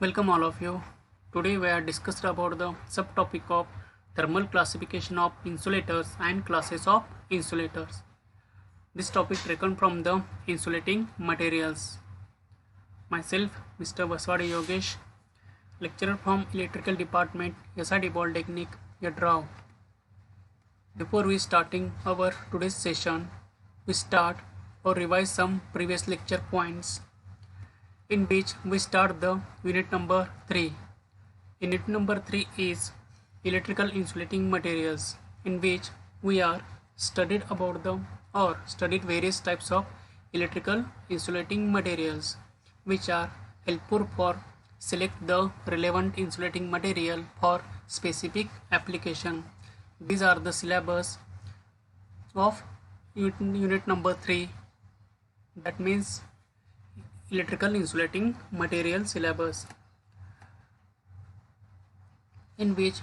Welcome all of you. Today we are discussed about the subtopic of thermal classification of insulators and classes of insulators. This topic taken from the insulating materials. Myself, Mr. Baswadi Yogesh, lecturer from Electrical Department, SID Polytechnic, Yadrao. Before we starting our today's session, we start or revise some previous lecture points in which we start the unit number 3. Unit number 3 is electrical insulating materials, in which we are studied about the or studied various types of electrical insulating materials which are helpful for select the relevant insulating material for specific application. These are the syllabus of unit number 3, that means electrical insulating material syllabus, in which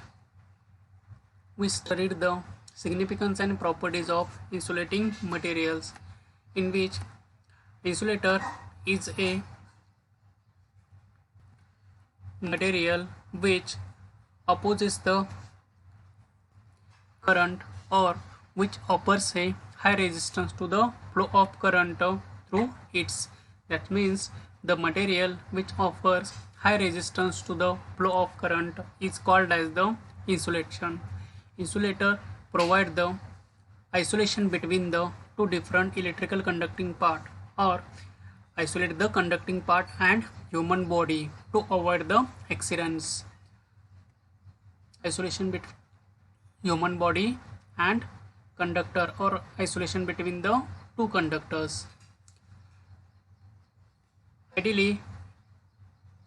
we studied the significance and properties of insulating materials, in which insulator is a material which opposes the current or which offers a high resistance to the flow of current through its. That means the material which offers high resistance to the flow of current is called as the insulation. Insulator provide the isolation between the two different electrical conducting part, or isolate the conducting part and human body to avoid the accidents. Isolation between human body and conductor, or isolation between the two conductors. Ideally,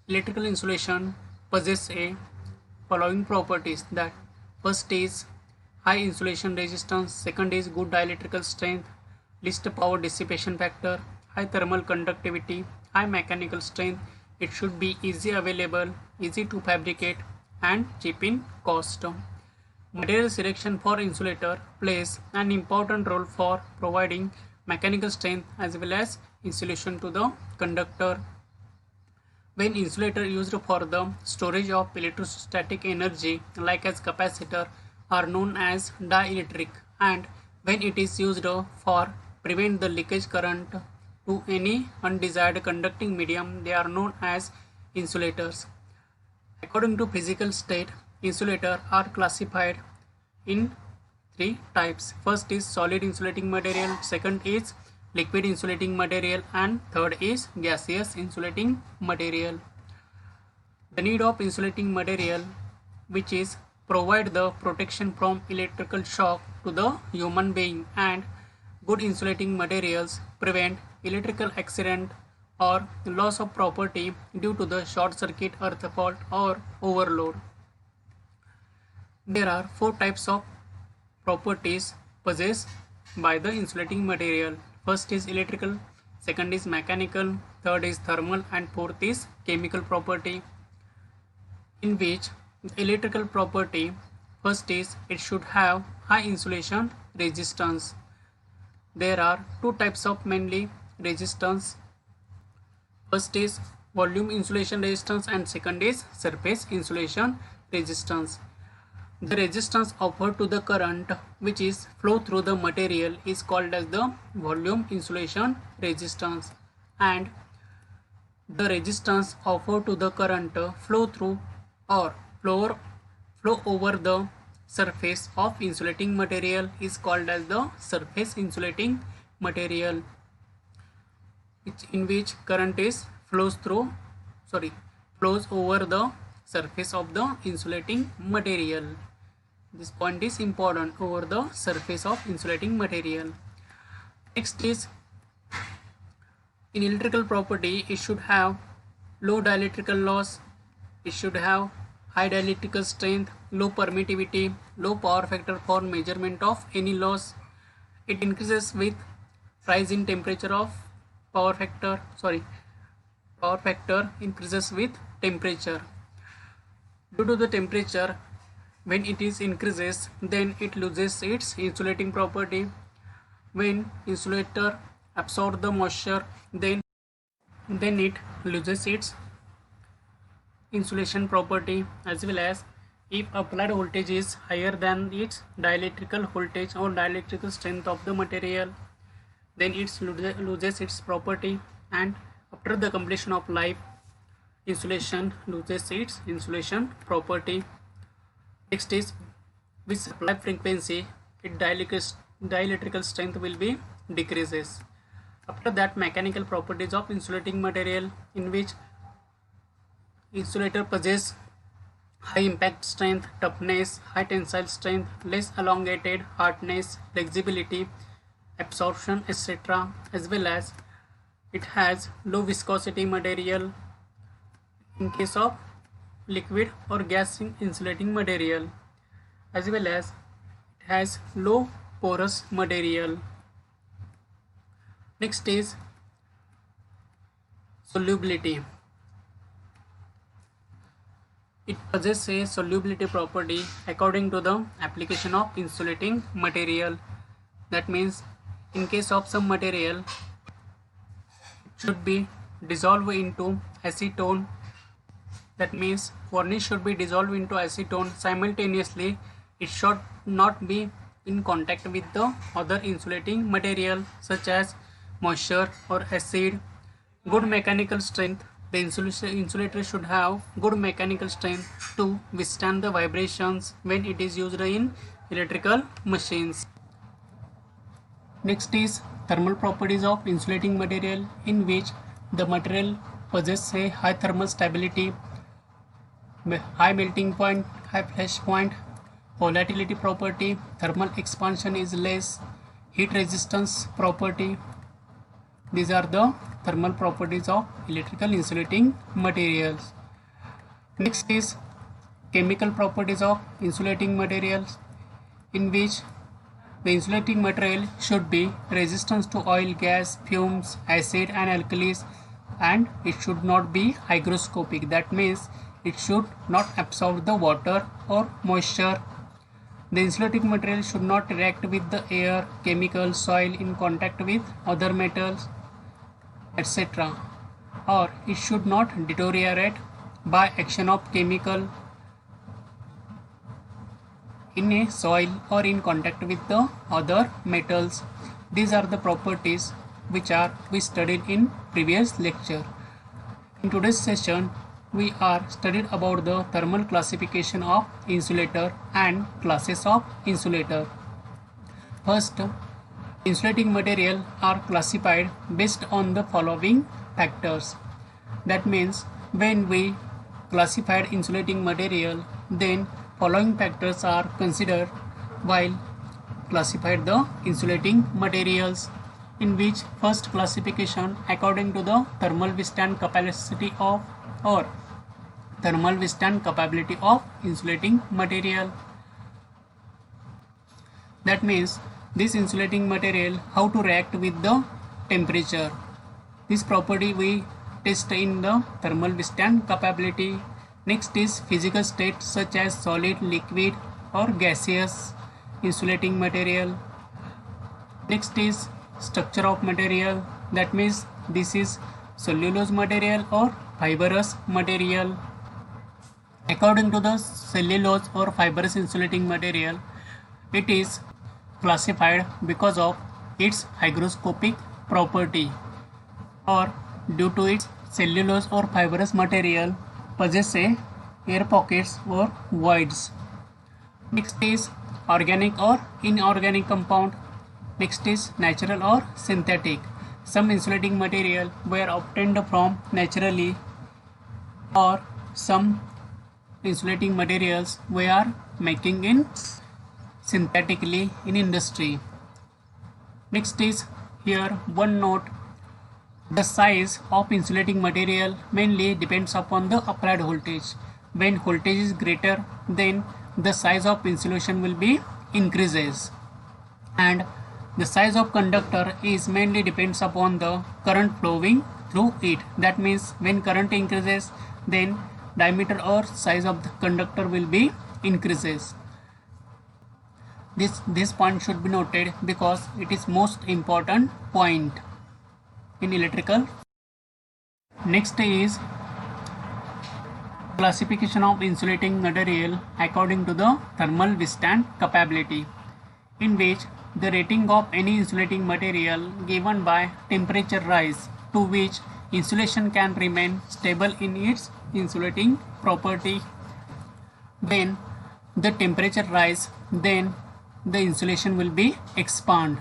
electrical insulation possesses a following properties: that first is high insulation resistance, second is good dielectrical strength, least power dissipation factor, high thermal conductivity, high mechanical strength. It should be easy available, easy to fabricate, and cheap in cost. Material selection for insulator plays an important role for providing mechanical strength as well as insulation to the conductor. When insulator used for the storage of electrostatic energy, like as capacitor, are known as dielectric, and when it is used for prevent the leakage current to any undesired conducting medium, they are known as insulators. According to physical state, insulators are classified in three types. First is solid insulating material, second is liquid insulating material, and third is gaseous insulating material. The need of insulating material, which is provide the protection from electrical shock to the human being, and good insulating materials prevent electrical accident or loss of property due to the short circuit, earth fault, or overload. There are four types of properties possessed by the insulating material. First is electrical, second is mechanical, third is thermal, and fourth is chemical property. In which electrical property, first is it should have high insulation resistance. There are two types of mainly resistance. First is volume insulation resistance and second is surface insulation resistance. The resistance offered to the current which is flow through the material is called as the volume insulation resistance, and the resistance offered to the current flow through or flow over the surface of insulating material is called as the surface insulating material, in which current is flows over the surface of the insulating material. This point is important, over the surface of insulating material. Next is in electrical property, it should have low dielectrical loss, it should have high dielectrical strength, low permittivity, low power factor for measurement of any loss. It increases with rise in temperature of power factor increases with temperature. Due to the temperature, when it is increases, then it loses its insulating property. When insulator absorb the moisture, then it loses its insulation property, as well as if applied voltage is higher than its dielectrical voltage or dielectrical strength of the material, then it loses its property, and after the completion of life, insulation loses its insulation property. Next is with supply frequency, its dielectrical strength will be decreases. After that, mechanical properties of insulating material, in which insulator possess high impact strength, toughness, high tensile strength, less elongated, hardness, flexibility, absorption, etc., as well as it has low viscosity material in case of liquid or gas insulating material, as well as it has low porous material. Next is solubility. It possesses a solubility property according to the application of insulating material. That means in case of some material, it should be dissolved into acetone. That means varnish should be dissolved into acetone. Simultaneously, it should not be in contact with the other insulating material such as moisture or acid. Good mechanical strength. The insulator should have good mechanical strength to withstand the vibrations when it is used in electrical machines. Next is thermal properties of insulating material, in which the material possesses a high thermal stability, high melting point, high flash point, volatility property, thermal expansion is less, heat resistance property. These are the thermal properties of electrical insulating materials. Next is chemical properties of insulating materials, in which the insulating material should be resistant to oil, gas, fumes, acid and alkalis, and it should not be hygroscopic. That means it should not absorb the water or moisture. The insulating material should not react with the air, chemical, soil in contact with other metals, etc. Or it should not deteriorate by action of chemical in a soil or in contact with the other metals. These are the properties which we studied in previous lecture. In today's session, we are studied about the thermal classification of insulator and classes of insulator. First, insulating material are classified based on the following factors. That means when we classified insulating material, then following factors are considered while classified the insulating materials, in which first classification according to the thermal withstand capacity of or thermal withstand capability of insulating material. That means this insulating material how to react with the temperature. This property we test in the thermal withstand capability. Next is physical state such as solid, liquid or gaseous insulating material. Next is structure of material. That means this is cellulose material or fibrous material. According to the cellulose or fibrous insulating material, it is classified because of its hygroscopic property, or due to its cellulose or fibrous material possess air pockets or voids. Next is organic or inorganic compound. Next is natural or synthetic. Some insulating material were obtained from naturally, or some insulating materials we are making in synthetically in industry. Next is here one note: the size of insulating material mainly depends upon the applied voltage. When voltage is greater, then the size of insulation will be increases, and the size of conductor is mainly depends upon the current flowing through it. That means when current increases, then diameter or size of the conductor will be increases. This point should be noted because it is most important point in electrical. Next is Classification of insulating material according to the thermal withstand capability, in which the rating of any insulating material given by temperature rise to which insulation can remain stable in its insulating property. When the temperature rise, then the insulation will be expand.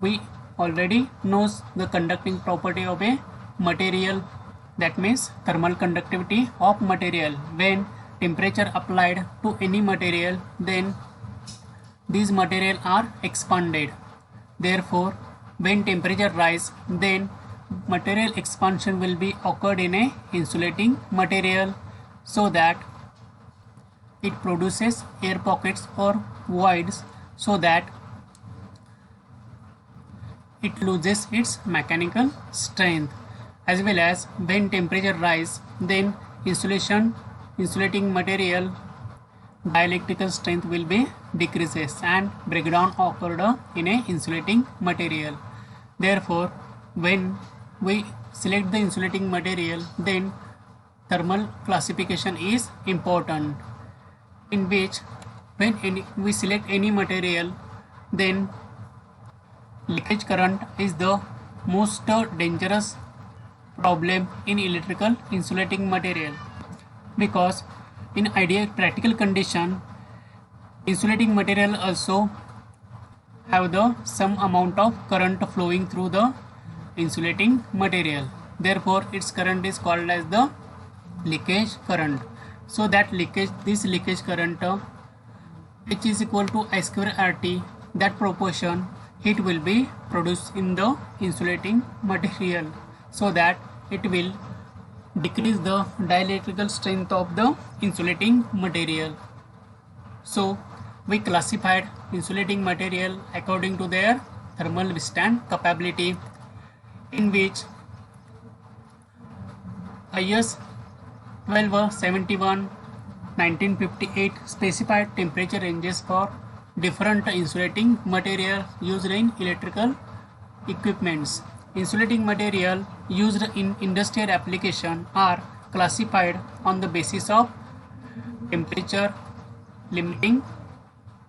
We already knows the conducting property of a material, that means thermal conductivity of material. When temperature applied to any material, then these material are expanded. Therefore, when temperature rise, then material expansion will be occurred in a insulating material, so that it produces air pockets or voids, so that it loses its mechanical strength. As well as when temperature rise, then insulating material dielectrical strength will be decreases and breakdown occurred in a insulating material. Therefore, when we select the insulating material, then thermal classification is important, in which when we select any material, then leakage current is the most dangerous problem in electrical insulating material, because in ideal practical condition, insulating material also have the some amount of current flowing through the insulating material. Therefore, its current is called as the leakage current. So that this leakage current H is equal to I square RT, that proportion heat will be produced in the insulating material, so that it will decrease the dielectrical strength of the insulating material. So we classified insulating material according to their thermal withstand capability, in which IS 1271 1958 specified temperature ranges for different insulating material used in electrical equipments. Insulating material used in industrial application are classified on the basis of temperature, limiting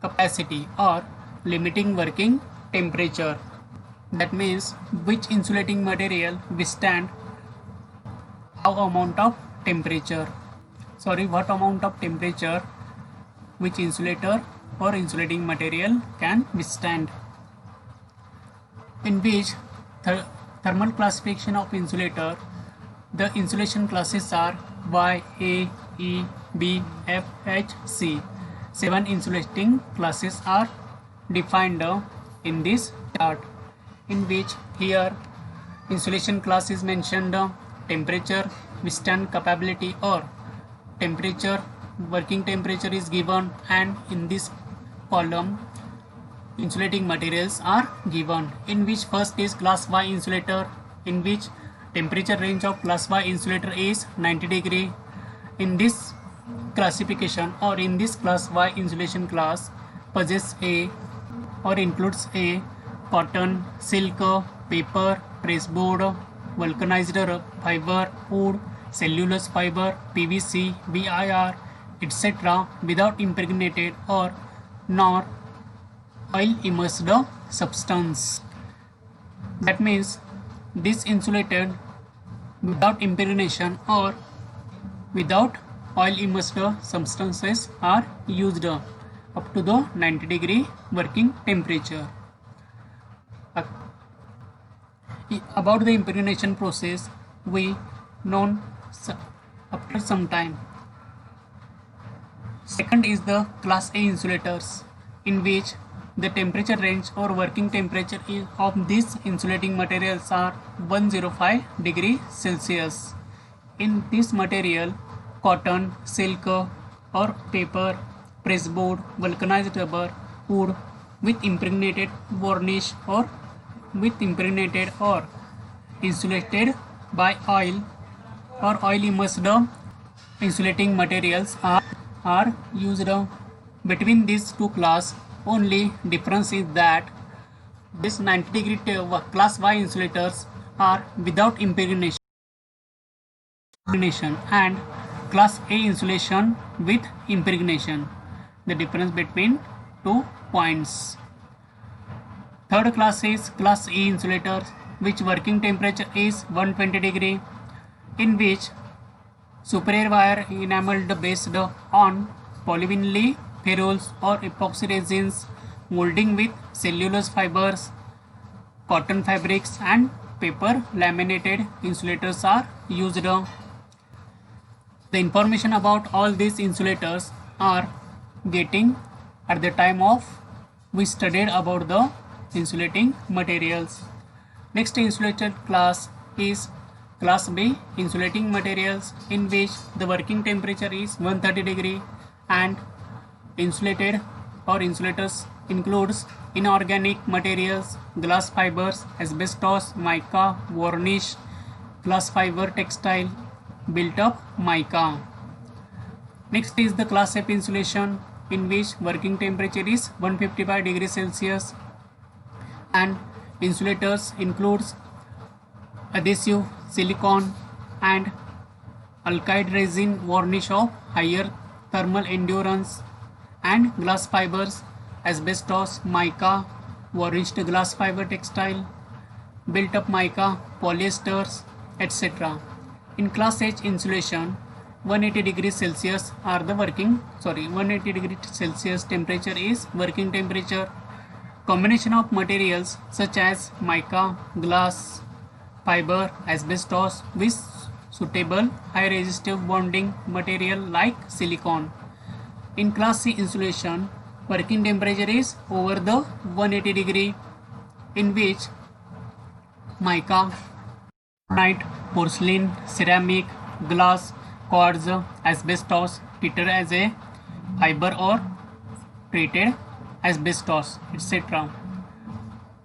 capacity, or limiting working temperature. That means which insulating material withstand what amount of temperature which insulator or insulating material can withstand. In which thermal classification of insulator, the insulation classes are Y, A, E, B, F, H, C. 7 insulating classes are defined in this chart, in which here insulation class is mentioned, temperature withstand capability or temperature working temperature is given, and in this column insulating materials are given, in which first is class Y insulator, in which temperature range of class Y insulator is 90 degree. In this classification or in this class Y insulation class possess a or includes a cotton, silk, paper, pressboard, vulcanized fiber, wood, cellulose fiber, PVC, VIR, etc. without impregnated or nor oil immersed substance. That means this insulated without impregnation or without oil immersed substances are used up to the 90 degree working temperature. About the impregnation process, we known after some time. Second is the class A insulators, in which the temperature range or working temperature of these insulating materials are 105 degree Celsius. In this material, cotton, silk or paper, pressboard, vulcanized rubber, wood with impregnated varnish or with impregnated or insulated by oil or oil immersed insulating materials are used. Between these two classes, only difference is that this 90 degree class Y insulators are without impregnation, and class A insulation with impregnation. The difference between 2 points. Third class is class E insulators, which working temperature is 120 degree, in which superior wire enameled based on polyvinyl ferrules or epoxy resins, molding with cellulose fibers, cotton fabrics and paper laminated insulators are used. The information about all these insulators are getting at the time of we studied about the insulating materials. Next insulated class is class B insulating materials, in which the working temperature is 130 degree and insulated or insulators includes inorganic materials, glass fibers, asbestos, mica, varnish, glass fiber textile, built up mica. Next is the class F insulation, in which working temperature is 155 degrees Celsius and insulators includes adhesive, silicone and alkyd resin, varnish of higher thermal endurance and glass fibers, asbestos, mica, varnished glass fiber textile, built up mica, polyesters, etc. In class H insulation, 180 degrees Celsius are the 180 degrees Celsius temperature is working temperature. Combination of materials such as mica, glass, fiber, asbestos with suitable high resistive bonding material like silicone. In class C insulation, working temperature is over the 180 degree, in which mica, granite, porcelain, ceramic, glass, quartz, asbestos treated as a fiber or treated asbestos, etc.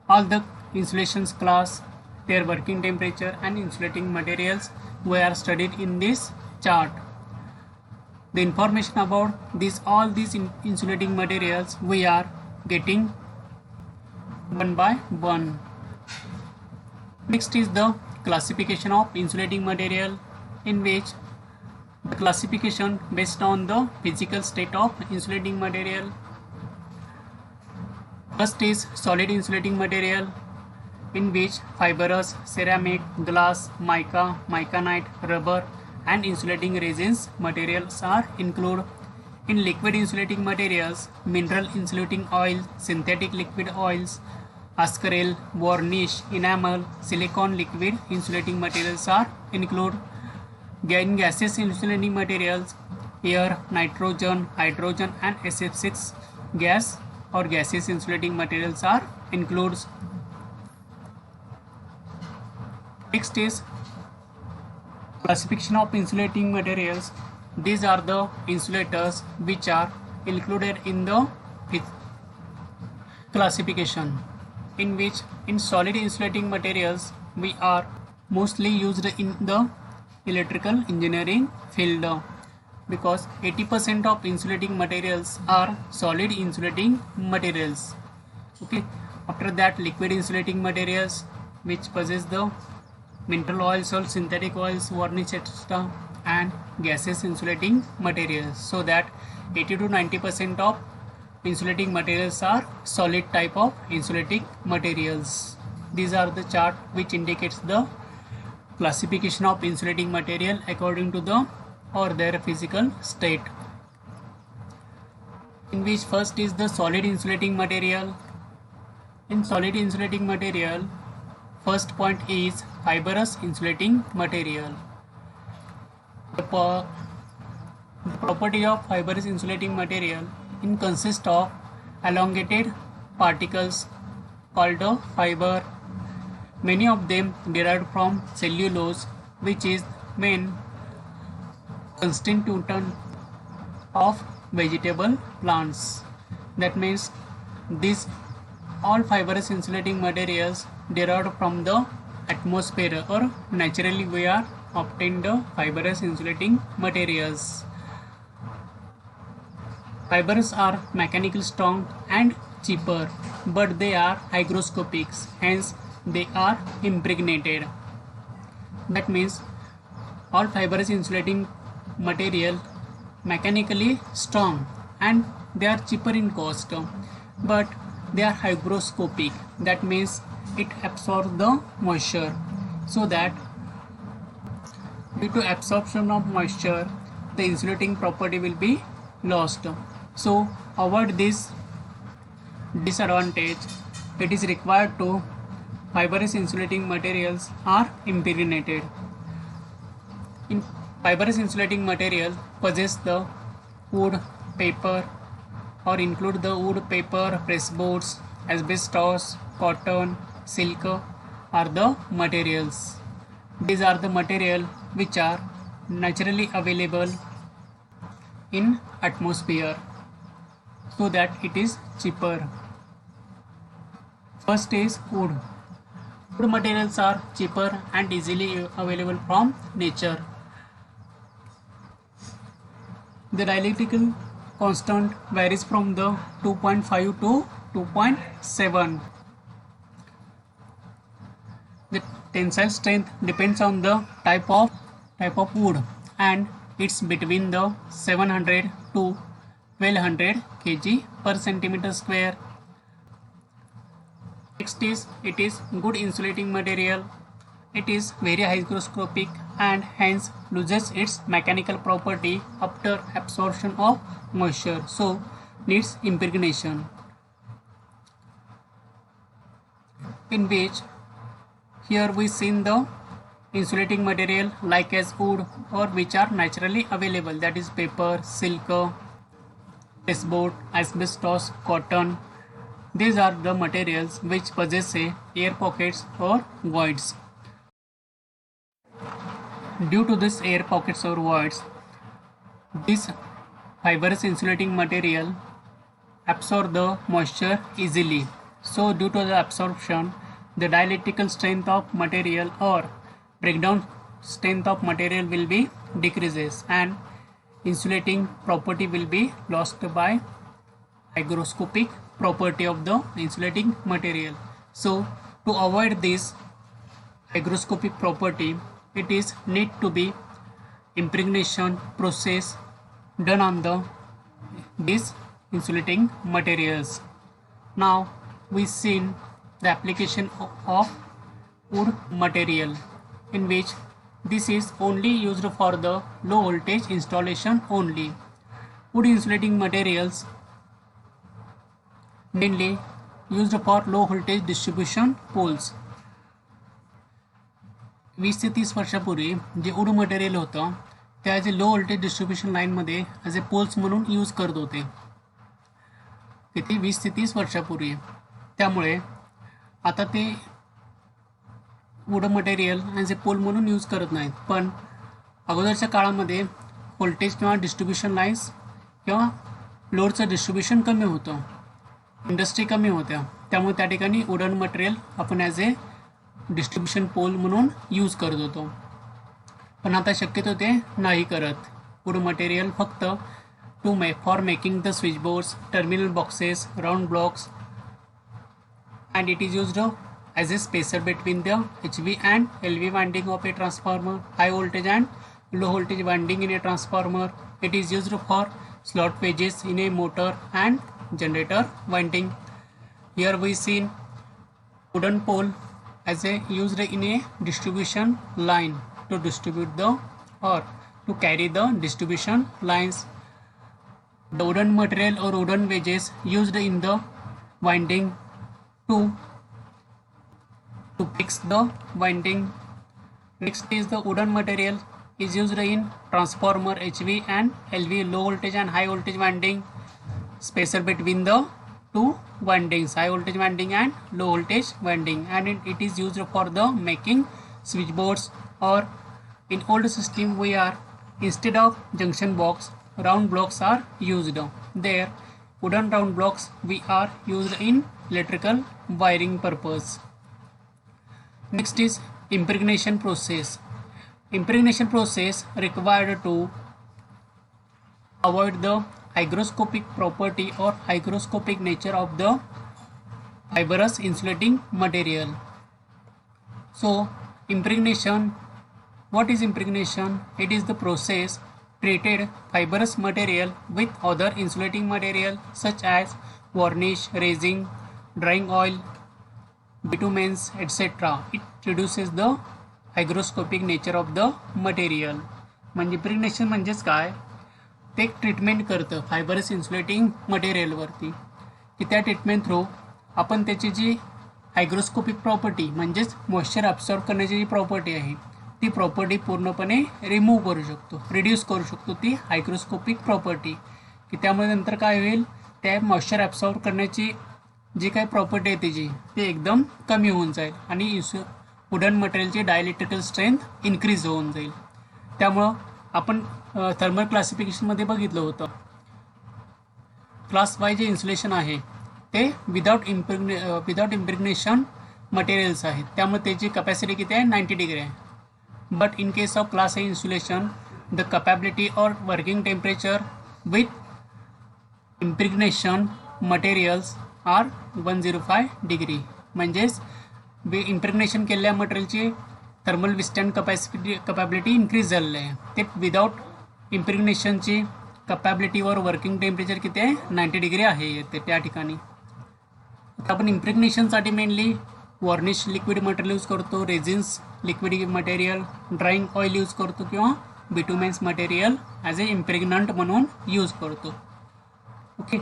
All the insulations class, their working temperature and insulating materials were studied in this chart. The information about all these insulating materials we are getting one by one. Next is the classification of insulating material, in which the classification based on the physical state of insulating material. First is solid insulating material, in which fibrous, ceramic, glass, mica, micanite, rubber and insulating resins materials are included. In liquid insulating materials, mineral insulating oil, synthetic liquid oils, ascaryl, varnish, enamel, silicone liquid insulating materials are included. In gaseous insulating materials, air, nitrogen, hydrogen and SF6 gas or gaseous insulating materials are included. Next is classification of insulating materials. These are the insulators which are included in the classification, in which in solid insulating materials we are mostly used in the electrical engineering field, because 80% of insulating materials are solid insulating materials. Okay, after that liquid insulating materials, which possess the mineral oils or synthetic oils, varnish, etc. and gaseous insulating materials, so that 80 to 90% of insulating materials are solid type of insulating materials. These are the chart which indicates the classification of insulating material according to the or their physical state, in which first is the solid insulating material. In solid insulating material, first point is fibrous insulating material. The property of fibrous insulating material consists of elongated particles called a fiber. Many of them derived from cellulose, which is main constituent of vegetable plants. That means these all fibrous insulating materials derived from the atmosphere, or naturally we are obtained the fibrous insulating materials. Fibers are mechanically strong and cheaper, but they are hygroscopic, hence they are impregnated. That means all fibrous insulating material mechanically strong and they are cheaper in cost, but they are hygroscopic. That means it absorbs the moisture, so that due to absorption of moisture the insulating property will be lost. So avoid this disadvantage, it is required to fibrous insulating materials are impregnated. In fibrous insulating material possess the wood, paper, or include the wood, paper, pressboards, asbestos, cotton, silk are the materials. These are the material which are naturally available in atmosphere, so that it is cheaper. First is wood. Wood materials are cheaper and easily available from nature. The dielectrical constant varies from the 2.5 to 2.7. The tensile strength depends on the type of wood, and it's between the 700 to 1200 kg per centimeter square. Next is, it is good insulating material. It is very hygroscopic and hence loses its mechanical property after absorption of moisture, so needs impregnation, in which here we seen the insulating material like as wood or which are naturally available, that is paper, silk, pressboard, asbestos, cotton. These are the materials which possess air pockets or voids. Due to this air pockets or voids, this fibrous insulating material absorb the moisture easily. So due to the absorption, the dielectrical strength of material or breakdown strength of material will be decreases and insulating property will be lost by hygroscopic property of the insulating material. So to avoid this hygroscopic property, it is need to be impregnation process done on these insulating materials. Now we seen the application of wood material, in which this is only used for the low voltage installation only. Wood insulating materials mainly used for low voltage distribution poles. 20 ते 30 वर्षापूर्वी जे would material होतं ते as ए low voltage distribution लाईनमध्ये as ए poles म्हणून use करत होते. किती 20 ते 30 वर्षापूर्वी. त्यामुळे आता ते वूड मटेरियल ॲज ए पोल म्हणून यूज करत नाहीत. पण अगोदरच्या काळामध्ये व्होल्टेज किंवा डिस्ट्रीब्युशन लाईन्स किंवा लोडचं डिस्ट्रीब्युशन कमी होतं, इंडस्ट्री कमी होत्या, त्यामुळे त्या ठिकाणी वुडन मटेरियल आपण ॲज ए डिस्ट्रीब्युशन पोल म्हणून यूज करत होतो. पण आता शक्यतो ते नाही करत. वूड मटेरियल फक्त for making the switch boards, terminal boxes, round blocks, and it is used as a spacer between the HV and LV winding of a transformer, high voltage and low voltage winding in a transformer. It is used for slot pages in a motor and generator winding. Here we seen wooden pole as a used in a distribution line to distribute the or to carry the distribution lines. The wooden material or wooden wedges used in the winding to fix the winding. Next is the wooden material is used in transformer, HV and LV, low voltage and high voltage winding, spacer between the two windings, high voltage winding and low voltage winding, and it is used for the making switchboards. Or in old system we are, instead of junction box, round blocks are used. There wooden round blocks we are used in electrical wiring purpose. Next is impregnation process. Impregnation process required to avoid the hygroscopic property or hygroscopic nature of the fibrous insulating material. So impregnation, what is impregnation? It is the process treated fibrous material with other insulating material such as varnish, resin, drying oil, bitumens, etc. It reduces the hygroscopic nature of the material. म्हणजे इम्प्रेग्नेशन म्हणजेच काय, ते एक treatment करतं fibrous insulating मटेरियलवरती, की त्या treatment through आपण त्याची जी हायग्रोस्कोपिक प्रॉपर्टी म्हणजेच मॉइश्चर ॲब्सॉर्ब करण्याची जी प्रॉपर्टी आहे ती प्रॉपर्टी पूर्णपणे रिमूव्ह करू शकतो, रिड्यूस करू शकतो ती हायग्रोस्कोपिक प्रॉपर्टी, की त्यामुळे नंतर काय होईल, त्या मॉइश्चर ॲब्सॉर्ब करण्याची जी काही प्रॉपर्टी आहे त्याची ती एकदम कमी होऊन जाईल आणि वुडन मटेरियलची डायलेक्ट्रिकल स्ट्रेंथ इन्क्रीज होऊन जाईल. त्यामुळं आपण थर्मल क्लासिफिकेशनमध्ये बघितलं होतं, क्लास वाय जे इन्सुलेशन आहे ते विदाउट इम्प्रेग्नेशन मटेरियल्स आहेत, त्यामुळे त्याची कपॅसिटी किती आहे, 90 डिग्री आहे. But in case of class A insulation the capability और working temperature with impregnation materials are 105 degree. म्हणजेच इम्प्रेग्नेशन केलेल्या मटेरियलची थर्मल विस्टँड कपॅबिलिटी इन्क्रीज झालेली आहे. ते विदाउट इम्प्रेग्नेशनची कपॅबिलिटीवर वर्किंग टेम्परेचर किती आहे, 90 डिग्री आहे ते त्या ठिकाणी. आपण इम्प्रेग्नेशनसाठी mainly varnish liquid material use करतो, resins liquid material, drying oil use करतो किंवा बिटुमेन्स मटेरियल ॲज ए इम्प्रेग्नंट म्हणून यूज करतो. Okay.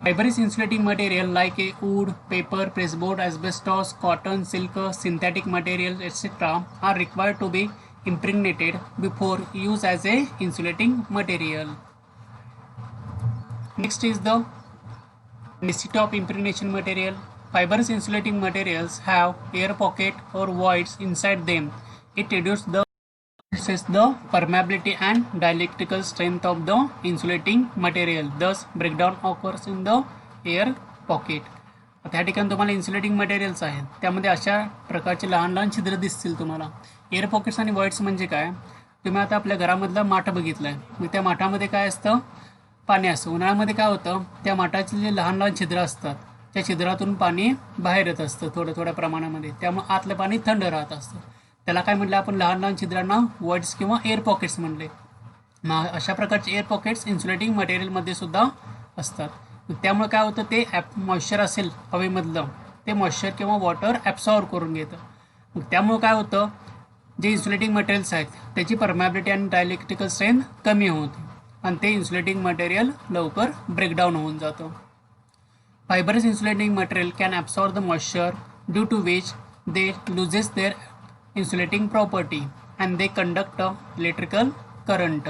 Fibrous insulating material like a wood, paper, pressboard, asbestos, cotton, silk, synthetic materials, etc. are required to be impregnated before use as a insulating material. Next is the necessity of impregnation material. Fibrous insulating materials have air pocket or voids inside them. It reduces the permeability and dielectrical strength of the insulating material. Thus, breakdown occurs in the air pocket. त्या ठिकाणी तुम्हाला insulating materials आहेत त्यामध्ये अशा प्रकारचे लहान लहान छिद्र दिसतील तुम्हाला. एअर पॉकेट्स आणि व्हॉइड्स म्हणजे काय, तुम्ही आता आपल्या घरामधला माठ बघितला आहे, मग त्या माठामध्ये काय असतं, पाणी असतं. उन्हाळ्यामध्ये काय होतं, त्या माठाचे जे लहान लहान छिद्र असतात त्या छिद्रातून पाणी बाहेर येत असतं थोड्या प्रमाणामध्ये, त्यामुळे आतलं पाणी थंड राहत असतं. त्याला काय म्हटलं आपण, लहान लहान छिद्रांना व्हॉइड्स किंवा एअर पॉकेट्स म्हणले. अशा प्रकारचे एअर पॉकेट्स इन्सुलेटिंग मटेरियलमध्ये सुद्धा असतात. त्यामुळे काय होतं, ते मॉइश्चर असेल हवेमधलं ते मॉइश्चर किंवा वॉटर ॲब्सॉर्ब करून घेतं. मग त्यामुळे काय होतं, जे इन्सुलेटिंग मटेरियल्स आहेत त्याची परमॅबिलिटी आणि डायलेक्ट्रिकल स्ट्रेंथ कमी होते आणि ते इन्सुलेटिंग मटेरियल लवकर ब्रेकडाऊन होऊन जातं. Fibrous insulating material can absorb the moisture due to which they loses their insulating property and they conduct electrical current.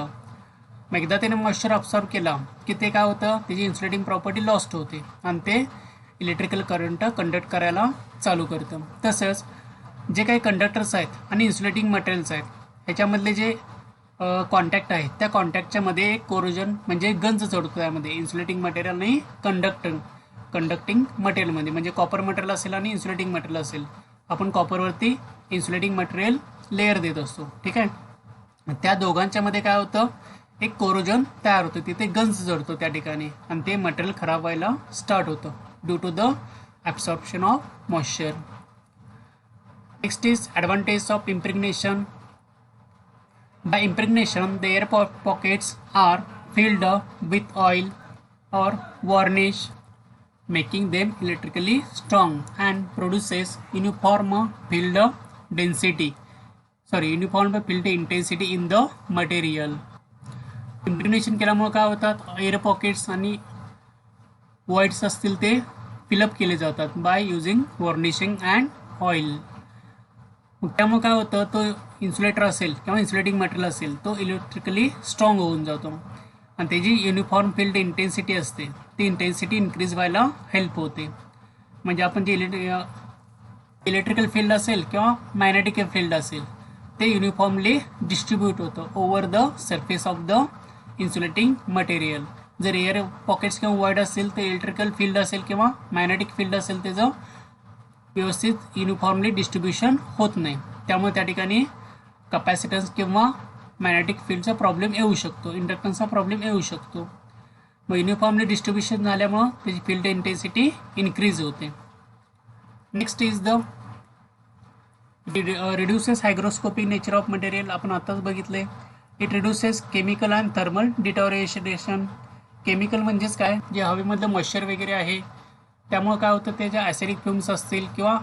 मग एकदा त्याने मॉइश्चर ॲब्सॉर्ब केला की ते काय होतं, त्याची इन्सुलेटिंग प्रॉपर्टी लॉस्ट होते आणि ते इलेक्ट्रिकल करंट कंडक्ट करायला चालू करतं. तसंच जे काही कंडक्टर्स आहेत आणि इन्सुलेटिंग मटेरियल्स आहेत ह्याच्यामधले जे कॉन्टॅक्ट आहेत त्या कॉन्टॅक्टच्या मध्ये एक कोरोजन म्हणजे गंज चढतो त्यामध्ये इन्सुलेटिंग मटेरियल नाही कंडक्टिंग मटेरियलमध्ये. म्हणजे कॉपर मटेरियल असेल आणि इन्सुलेटिंग मटेरियल असेल, आपण कॉपरवरती इन्सुलेटिंग मटेरियल लेअर देत असतो, ठीक आहे. त्या दोघांच्या मध्ये काय होतं, एक कोरोजन तयार होतं, तिथे गंज जडतो त्या ठिकाणी आणि ते मटेरियल खराब व्हायला स्टार्ट होतं due to the absorption of moisture. Next is advantage of impregnation. By impregnation the air pockets are filled with oil और varnish making them electrically strong and produces uniform field intensity in the material. इम्प्रेग्नेशन केल्यामुळे काय होतात, air pockets आणि व्हॉइड्स असतील ते fill up केले जातात by using वॉर्निशिंग and oil. त्यामुळे काय होतं, तो इन्सुलेटर असेल किंवा इन्सुलेटिंग मटेरियल असेल तो इलेक्ट्रिकली स्ट्रॉंग होऊन जातो आणि त्याची युनिफॉर्म फील्ड इंटेन्सिटी असते ती इंटेन्सिटी इन्क्रीज व्हायला हेल्प होते. म्हणजे आपण जे इलेक्ट्रिकल फील्ड असेल किंवा मॅग्नेटिक फील्ड असेल ते युनिफॉर्मली डिस्ट्रीब्यूट होतं over the surface of the insulating material. जर एअर पॉकेट्स किंवा वॉइड असेल तर इलेक्ट्रिकल फील्ड असेल किंवा मॅग्नेटिक फील्ड असेल त्याचं व्यवस्थित युनिफॉर्मली डिस्ट्रीब्युशन होत नाही, त्यामुळे त्या ठिकाणी कपॅसिटन्स किंवा मॅग्नेटिक फील्डचा प्रॉब्लेम येऊ शकतो, इंडक्टन्सचा प्रॉब्लेम येऊ शकतो. मग युनिफॉर्मली डिस्ट्रीब्युशन झाल्यामुळं त्याची फील्ड इंटेन्सिटी इन्क्रीज होते. Next is the reduces hygroscopic nature of material. आपण आताच बघितले it reduces chemical and thermal deterioration. Chemical म्हणजेच काय, जे हवेमधलं मॉइश्चर वगैरे आहे त्यामुळे काय होतं, ते जे ॲसिडिक फ्युम्स असतील किंवा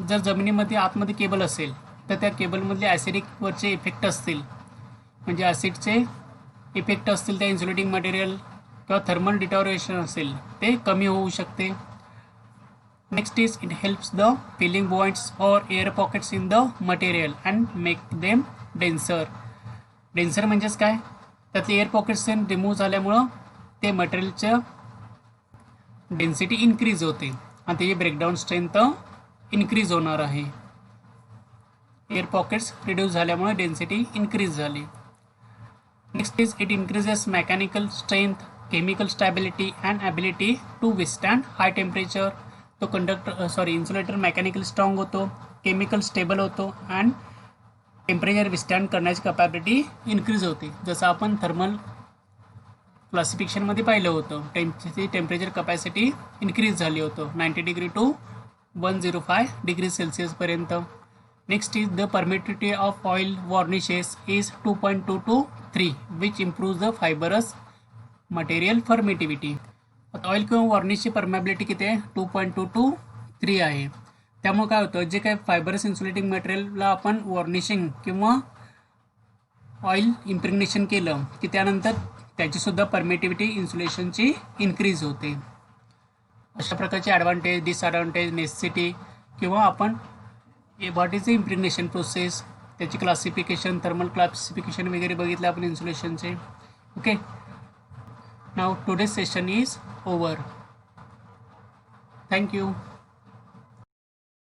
जर जमिनीमध्ये आतमध्ये केबल असेल तर त्या केबलमधले ॲसिडिकवरचे इफेक्ट असतील, म्हणजे ॲसिडचे इफेक्ट असतील त्या इन्सुलेटिंग मटेरियल किंवा थर्मल डिटोरिएशन असेल ते कमी होऊ शकते. Next is it helps the filling points और air pockets in the material and make them denser. Denser म्हणजेच काय, त्यातले एअर पॉकेट्स रिमूव्ह झाल्यामुळं ते मटेरियलचं डेन्सिटी इन्क्रीज होते आणि त्याची ब्रेकडाऊन स्ट्रेंथ इन्क्रीज होणार आहे. एअर पॉकेट्स रिड्यूस झाल्यामुळे डेन्सिटी इन्क्रीज झाली. Next is it increases mechanical strength, chemical stability and ability to विस्टँड हाय टेम्परेचर. तो इन्सुलेटर मेकॅनिकल स्ट्रॉंग होतो, केमिकल स्टेबल होतो अँड टेम्परेचर विस्टँड करण्याची कपॅबिलिटी इन्क्रीज होते. जसं आपण थर्मल क्लासिफिकेशनमध्ये पाहिलं होतं, टेम्परेचर कपॅसिटी इन्क्रीज झाली होतं 90 डिग्री टू 105 डिग्री सेल्सिअसपर्यंत. Next is the permittivity of oil varnishes is 2.2 to 3 which improves the fibrous material formativity. आता ऑइल किंवा वॉर्निशची परमेबिलिटी किती आहे, 2.2 to 3 आहे. त्यामुळे काय होतं, जे काय फायबरस इन्सुलेटिंग मटेरियलला आपण वॉर्निशिंग किंवा ऑइल इम्प्रेग्नेशन केलं की त्यानंतर त्याचीसुद्धा परमिटिव्हिटी इन्सुलेशनची इन्क्रीज होते. अशा प्रकारचे ॲडव्हान्टेज, डिसॲडव्हान्टेज, नेसेसिटी किंवा आपण what is the impregnation process, त्याची क्लासिफिकेशन, थर्मल क्लासिफिकेशन वगैरे बघितलं आपण इन्सुलेशनचे. Okay, now today's session is over. Thank you.